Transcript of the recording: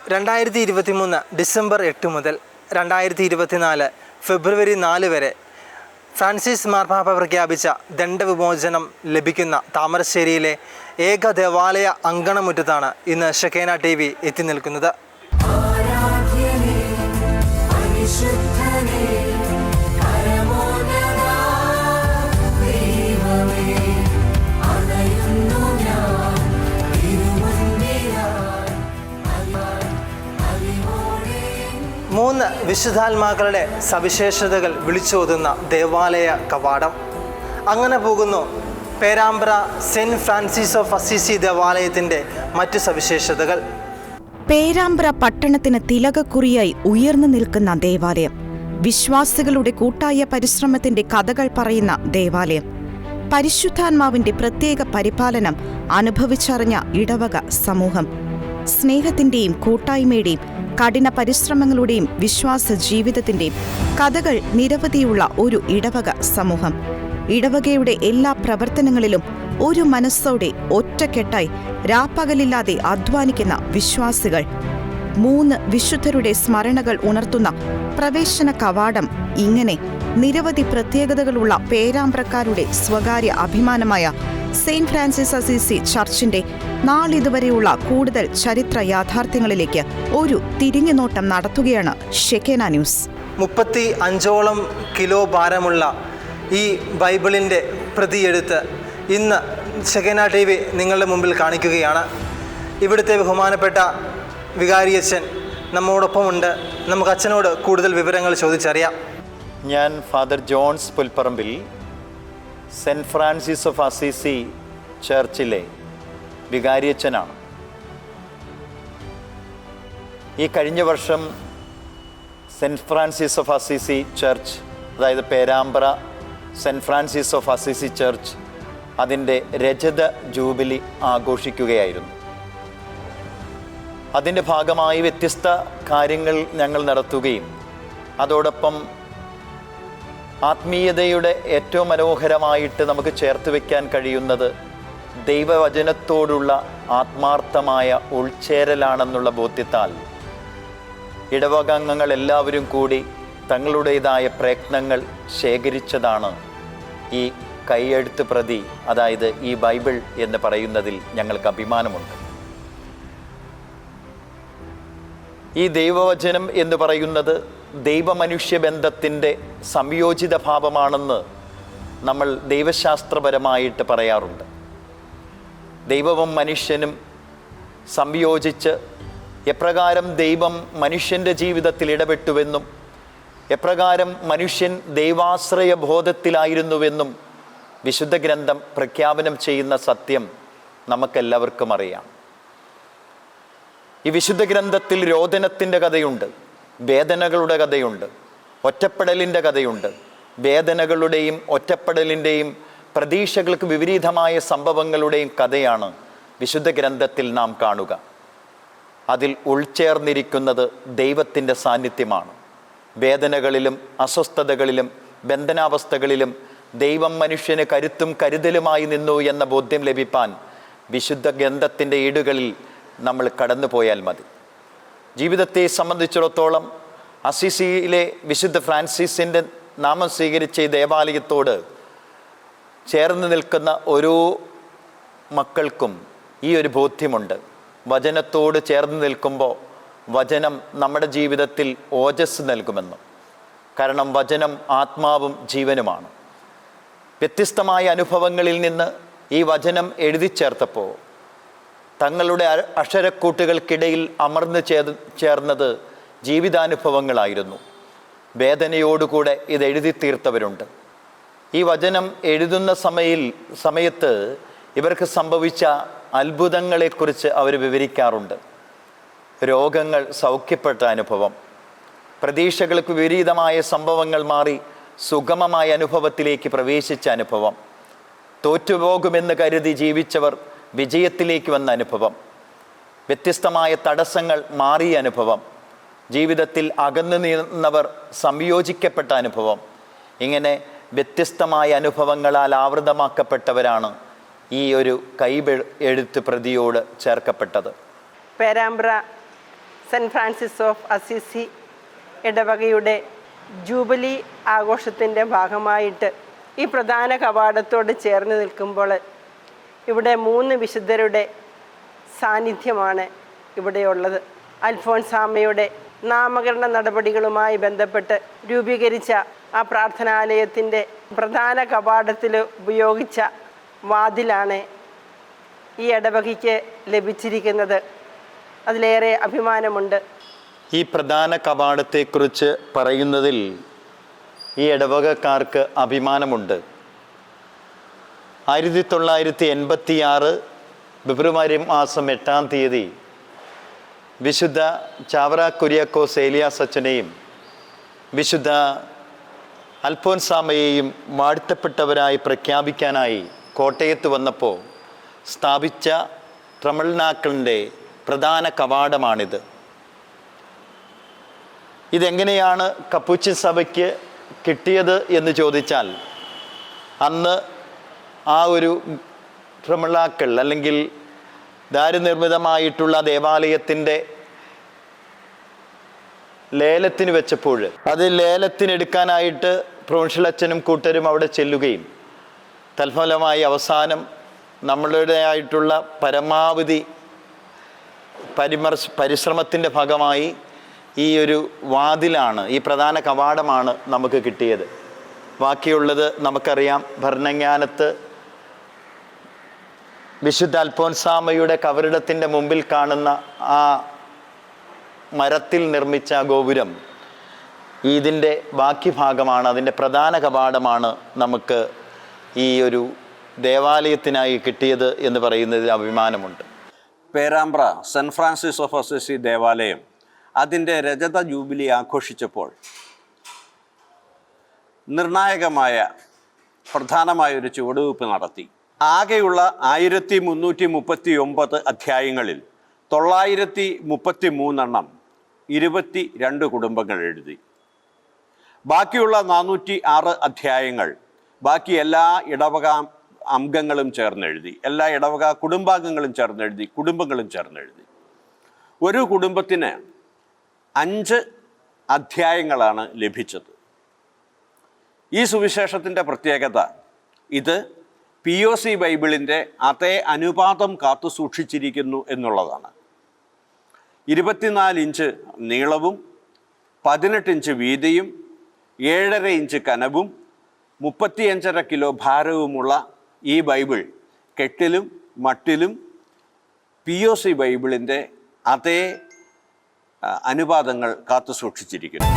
2023 December 8 മുതൽ 2024 ഫെബ്രുവരി 4 വരെ Francis മാർപ്പാപ്പ പ്രഖ്യാപിച്ച ദണ്ഡവിമോചനം ലഭിക്കുന്ന താമരശ്ശേരിയിലെ ഏക ദേവാലയ അങ്കണമുറ്റത്താണ് ഇന്ന് ഷെക്കേന TV എത്തി നിൽക്കുന്നത്. മൂന്ന് വിശുദ്ധാത്മാക്കളുടെ സവിശേഷതകൾ വിളിച്ചോതുന്ന ദേവാലയ കവാടം. അങ്ങനെ പോകുന്നു Perambra saint Francis of Assisi ദേവാലയത്തിൻ്റെ മറ്റു സവിശേഷതകൾ. പേരാമ്പ്ര പട്ടണത്തിന് തിലകക്കുറിയായി ഉയർന്നു നിൽക്കുന്ന ദേവാലയം, വിശ്വാസികളുടെ കൂട്ടായ പരിശ്രമത്തിന്റെ കഥകൾ പറയുന്ന ദേവാലയം, പരിശുദ്ധാത്മാവിന്റെ പ്രത്യേക പരിപാലനം അനുഭവിച്ചറിഞ്ഞ ഇടവക സമൂഹം, സ്നേഹത്തിന്റെയും കൂട്ടായ്മയുടെയും കഠിന പരിശ്രമങ്ങളുടെയും വിശ്വാസ ജീവിതത്തിന്റെയും കഥകൾ നിരവധിയുള്ള ഒരു ഇടവക സമൂഹം. ഇടവകയുടെ എല്ലാ പ്രവർത്തനങ്ങളിലും ഒരു മനസ്സോടെ ഒറ്റക്കെട്ടായി രാപ്പകലില്ലാതെ അധ്വാനിക്കുന്ന വിശ്വാസികൾ. 3 വിശുദ്ധരുടെ സ്മരണകൾ ഉണർത്തുന്ന പ്രവേശന കവാടം. ഇങ്ങനെ നിരവധി പ്രത്യേകതകളുള്ള പേരാമ്പ്രക്കാരുടെ സ്വകാര്യ അഭിമാനമായ സെയിന്റ് ഫ്രാൻസിസ് അസീസി ചർച്ചിന്റെ നാളിതുവരെയുള്ള കൂടുതൽ ചരിത്ര യാഥാർത്ഥ്യങ്ങളിലേക്ക് ഒരു തിരിഞ്ഞുനോട്ടം നടത്തുകയാണ് ഷെക്കേന ന്യൂസ്. 35ഓളം കിലോ ഭാരമുള്ള ഈ ബൈബിളിൻ്റെ പ്രതിയെടുത്ത് ഇന്ന് ഷെക്കേന TV നിങ്ങളുടെ മുമ്പിൽ കാണിക്കുകയാണ്. ഇവിടുത്തെ ബഹുമാനപ്പെട്ട വികാരിയച്ഛൻ നമ്മോടൊപ്പമുണ്ട്. നമുക്ക് അച്ഛനോട് കൂടുതൽ വിവരങ്ങൾ ചോദിച്ചറിയാം. ഞാൻ father Johns Pulparambil, saint Francis of Assisi ചർച്ചിലെ വികാരിയച്ഛനാണ്. ഈ കഴിഞ്ഞ വർഷം saint Francis of Assisi church, അതായത് Perambra saint Francis of Assisi church, അതിൻ്റെ രജത ജൂബിലി ആഘോഷിക്കുകയായിരുന്നു. അതിൻ്റെ ഭാഗമായി വ്യത്യസ്ത കാര്യങ്ങൾ ഞങ്ങൾ നടത്തുകയും അതോടൊപ്പം ആത്മീയതയുടെ ഏറ്റവും മനോഹരമായിട്ട് നമുക്ക് ചേർത്ത് വയ്ക്കാൻ കഴിയുന്നത് ദൈവവചനത്തോടുള്ള ആത്മാർത്ഥമായ ഉൾച്ചേരലാണെന്നുള്ള ബോധ്യത്താൽ ഇടവകാംഗങ്ങൾ എല്ലാവരും കൂടി തങ്ങളുടേതായ പ്രയത്നങ്ങൾ ശേഖരിച്ചതാണ് ഈ കൈയെഴുത്ത് പ്രതി, അതായത് ഈ ബൈബിൾ എന്ന് പറയുന്നതിൽ ഞങ്ങൾക്ക് അഭിമാനമുണ്ട്. ഈ ദൈവവചനം എന്ന് പറയുന്നത് ദൈവമനുഷ്യ ബന്ധത്തിൻ്റെ സംയോജിത ഭാവമാണെന്ന് നമ്മൾ ദൈവശാസ്ത്രപരമായിട്ട് പറയാറുണ്ട്. ദൈവവും മനുഷ്യനും സംയോജിച്ച് എപ്രകാരം ദൈവം മനുഷ്യൻ്റെ ജീവിതത്തിൽ ഇടപെട്ടുവെന്നും എപ്രകാരം മനുഷ്യൻ ദൈവാശ്രയ ബോധത്തിലായിരുന്നുവെന്നും വിശുദ്ധ ഗ്രന്ഥം പ്രഖ്യാപനം ചെയ്യുന്ന സത്യം നമുക്കെല്ലാവർക്കും അറിയാം. ഈ വിശുദ്ധ ഗ്രന്ഥത്തിൽ രോദനത്തിൻ്റെ കഥയുണ്ട്, വേദനകളുടെ കഥയുണ്ട്, ഒറ്റപ്പെടലിൻ്റെ കഥയുണ്ട്. വേദനകളുടെയും ഒറ്റപ്പെടലിൻ്റെയും പ്രതീക്ഷകൾക്ക് വിപരീതമായ സംഭവങ്ങളുടെയും കഥയാണ് വിശുദ്ധ ഗ്രന്ഥത്തിൽ നാം കാണുക. അതിൽ ഉൾച്ചേർന്നിരിക്കുന്നത് ദൈവത്തിൻ്റെ സാന്നിധ്യമാണ്. വേദനകളിലും അസ്വസ്ഥതകളിലും ബന്ധനാവസ്ഥകളിലും ദൈവം മനുഷ്യന് കരുത്തും കരുതലുമായി നിന്നു എന്ന ബോധ്യം ലഭിപ്പാൻ വിശുദ്ധ ഗ്രന്ഥത്തിൻ്റെ ഏടുകളിൽ നമ്മൾ കടന്നു പോയാൽ മതി. ജീവിതത്തെ സംബന്ധിച്ചിടത്തോളം അസീസിയിലെ വിശുദ്ധ ഫ്രാൻസിസിൻ്റെ നാമം സ്വീകരിച്ച ഈ ദേവാലയത്തോട് ചേർന്ന് നിൽക്കുന്ന ഓരോ മക്കൾക്കും ഈ ഒരു ബോധ്യമുണ്ട്. വചനത്തോട് ചേർന്ന് നിൽക്കുമ്പോൾ വചനം നമ്മുടെ ജീവിതത്തിൽ ഓജസ് നൽകുമെന്ന്. കാരണം വചനം ആത്മാവും ജീവനുമാണ്. വ്യത്യസ്തമായ അനുഭവങ്ങളിൽ നിന്ന് ഈ വചനം എഴുതി ചേർത്തപ്പോൾ തങ്ങളുടെ അക്ഷരക്കൂട്ടുകൾക്കിടയിൽ അമർന്ന് ചേർന്നത് ജീവിതാനുഭവങ്ങളായിരുന്നു. വേദനയോടുകൂടെ ഇത് എഴുതി തീർത്തവരുണ്ട്. ഈ വചനം എഴുതുന്ന സമയത്ത് ഇവർക്ക് സംഭവിച്ച അത്ഭുതങ്ങളെക്കുറിച്ച് അവർ വിവരിക്കാറുണ്ട്. രോഗങ്ങൾ സൗഖ്യപ്പെട്ട അനുഭവം, പ്രതീക്ഷകൾക്ക് വിപരീതമായ സംഭവങ്ങൾ മാറി സുഗമമായ അനുഭവത്തിലേക്ക് പ്രവേശിച്ച അനുഭവം, തോറ്റുപോകുമെന്ന് കരുതി ജീവിച്ചവർ വിജയത്തിലേക്ക് വന്ന അനുഭവം, വ്യത്യസ്തമായ തടസ്സങ്ങൾ മാറിയ അനുഭവം, ജീവിതത്തിൽ അകന്നു നിന്നവർ സംയോജിക്കപ്പെട്ട അനുഭവം. ഇങ്ങനെ വ്യത്യസ്തമായ അനുഭവങ്ങളാൽ ആവൃതമാക്കപ്പെട്ടവരാണ് ഈ ഒരു എഴുത്ത് പ്രതിയോട് ചേർക്കപ്പെട്ടത്. Perambra saint Francis of Assisi ഇടവകയുടെ ജൂബിലി ആഘോഷത്തിൻ്റെ ഭാഗമായിട്ട് ഈ പ്രധാന കവാടത്തോട് ചേർന്ന് നിൽക്കുമ്പോൾ ഇവിടെ 3 വിശുദ്ധരുടെ സാന്നിധ്യമാണ് ഇവിടെയുള്ളത്. അൽഫോൻസാമ്മയുടെ നാമകരണ നടപടികളുമായി ബന്ധപ്പെട്ട് രൂപീകരിച്ച ആ പ്രാർത്ഥനാലയത്തിൻ്റെ പ്രധാന കവാടത്തിൽ ഉപയോഗിച്ച വാതിലാണ് ഈ ഇടവകയ്ക്ക് ലഭിച്ചിരിക്കുന്നത്. അതിലേറെ അഭിമാനമുണ്ട്. ഈ പ്രധാന കവാടത്തെക്കുറിച്ച് പറയുന്നതിൽ ഈ ഇടവകക്കാർക്ക് അഭിമാനമുണ്ട്. 1986 ഫെബ്രുവരി മാസം 8-ാം തീയതി വിശുദ്ധ ചാവറ കുര്യാക്കോസ് ഏലിയാസ് അച്ഛനെയും വിശുദ്ധ അൽഫോൻസാമ്മയെയും വാഴ്ത്തപ്പെട്ടവരായി പ്രഖ്യാപിക്കാനായി കോട്ടയത്ത് വന്നപ്പോൾ സ്ഥാപിച്ച ട്രമൾനാക്കിളിൻ്റെ പ്രധാന കവാടമാണിത്. ഇതെങ്ങനെയാണ് കപ്പുച്ചിൻ സഭയ്ക്ക് കിട്ടിയത് എന്ന് ചോദിച്ചാൽ, അന്ന് ആ ഒരു ട്രമൾനാക്കിൾ അല്ലെങ്കിൽ ദാരുനിർമ്മിതമായിട്ടുള്ള ദേവാലയത്തിൻ്റെ ലേലത്തിന് വെച്ചപ്പോൾ അത് ലേലത്തിനെടുക്കാനായിട്ട് പ്രൊവിൻഷ്യൽ അച്ഛനും കൂട്ടരും അവിടെ ചെല്ലുകയും തൽഫലമായി അവസാനം നമ്മളുടേതായിട്ടുള്ള പരമാവധി പരിശ്രമത്തിൻ്റെ ഭാഗമായി ഈ ഒരു വാതിലാണ്, ഈ പ്രധാന കവാടമാണ് നമുക്ക് കിട്ടിയത്. ബാക്കിയുള്ളത് നമുക്കറിയാം. ഭരണങ്ങാനത്ത് വിശുദ്ധ അൽഫോൻസാമ്മയുടെ കബറിടത്തിൻ്റെ മുമ്പിൽ കാണുന്ന ആ മരത്തിൽ നിർമ്മിച്ച ഗോപുരം ഇതിൻ്റെ ബാക്കി ഭാഗമാണ്, അതിൻ്റെ പ്രധാന കവാടമാണ് നമുക്ക് ഈ ഒരു ദേവാലയത്തിനായി കിട്ടിയത് എന്ന് പറയുന്നതിൽ അഭിമാനമുണ്ട്. Perambra saint Francis of Assisi ദേവാലയം അതിൻ്റെ രജത ജൂബിലി ആഘോഷിച്ചപ്പോൾ നിർണായകമായ പ്രധാനമായൊരു ചുവടുവയ്പ് നടത്തി. ആകെയുള്ള 1339 അധ്യായങ്ങളിൽ 933 22 കുടുംബങ്ങൾ എഴുതി. ബാക്കിയുള്ള 406 അധ്യായങ്ങൾ ബാക്കി എല്ലാ ഇടവക അംഗങ്ങളും ചേർന്നെഴുതി, എല്ലാ ഇടവക കുടുംബാംഗങ്ങളും ചേർന്നെഴുതി, കുടുംബങ്ങളും ചേർന്നെഴുതി. ഒരു കുടുംബത്തിന് 5 അധ്യായങ്ങളാണ് ലഭിച്ചത്. ഈ സുവിശേഷത്തിൻ്റെ പ്രത്യേകത ഇത് POC ബൈബിളിൻ്റെ അതേ അനുപാതം കാത്തു സൂക്ഷിച്ചിരിക്കുന്നു എന്നുള്ളതാണ്. 24 ഇഞ്ച് നീളവും 18 ഇഞ്ച് വീതിയും 7.5 ഇഞ്ച് കനവും 35.5 കിലോ ഭാരവുമുള്ള ഈ ബൈബിൾ കെട്ടിലും മട്ടിലും POC ബൈബിളിൻ്റെ അതേ അനുപാതങ്ങൾ കാത്തു സൂക്ഷിച്ചിരിക്കുന്നു.